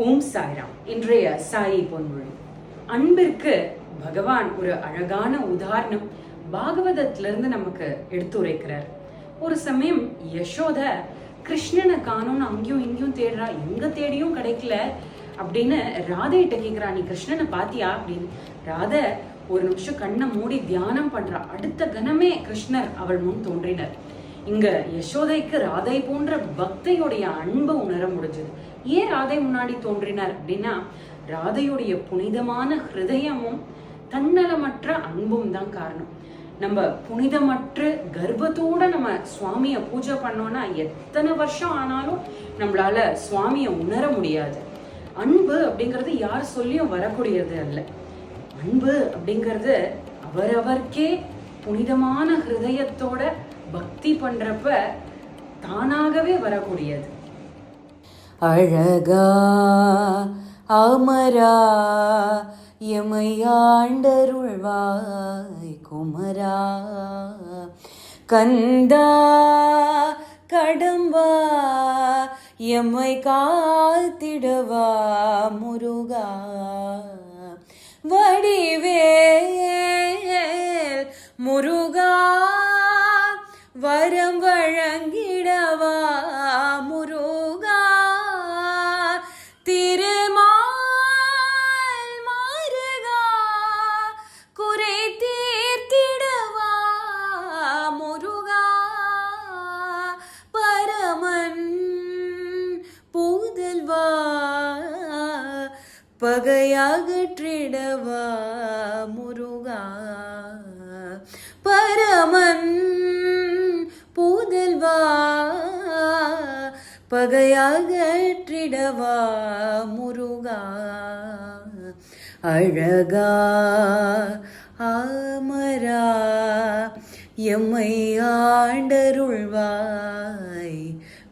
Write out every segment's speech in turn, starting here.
ஓம் சாய்ராம். இன்றைய சாயி பொன்மொழி. அன்பிற்கு பகவான் ஒரு அழகான உதாரணம் பாகவதத்திலிருந்து நமக்கு எடுத்துரைக்கிறார். ஒரு சமயம் யசோத கிருஷ்ணனை காணும்னு அங்கேயும் இங்கேயும் தேடுறா, எங்க தேடியும் கிடைக்கல அப்படின்னு ராதையிட்ட கேட்கிறா, நீ கிருஷ்ணனை பாத்தியா அப்படின்னு. ராதை ஒரு நிமிஷம் கண்ணை மூடி தியானம் பண்றா. அடுத்த கணமே கிருஷ்ணர் அவள் முன் தோன்றினர். இங்க யசோதைக்கு ராதை போன்ற பக்தையுடைய அன்பை உணர முடிஞ்சது. ஏன் ராதை முன்னாடி தோன்றினார் அப்படின்னா, ராதையுடைய புனிதமான ஹிருதயமும் தன்னலமற்ற அன்பும் தான் காரணம். நம்ம புனிதமற்ற கர்ப்பத்தோட நம்ம சுவாமிய பூஜை பண்ணோம்னா எத்தனை வருஷம் ஆனாலும் நம்மளால சுவாமிய உணர முடியாது. அன்பு அப்படிங்கிறது யார் சொல்லியும் வரக்கூடியது அல்ல. அன்பு அப்படிங்கிறது அவரவர்க்கே புனிதமான ஹிருதயத்தோட பக்தி பண்றப்ப தானாகவே வரக்கூடியது. அழகா அமரா எமை ஆண்டருள்வாய் குமரா, கந்தா கடம்பா எம்மை காத்திடவா முருகா, வடிவேல் முருகா வரம் வழங்கிடவா முருகா, திருமால் மாறுகா குறை தீர்த்திடவா முருகா, பரமன் பூதல்வா பகையகற்றிடவா முருகா, பரமன் பூதல்வா பகையகற்றிடவா முருகா, அழகா அமரா எம்மை ஆண்டருள்வாய்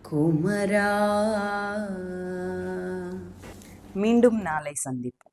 குமரா. மீண்டும் நாளை சந்திப்போம்.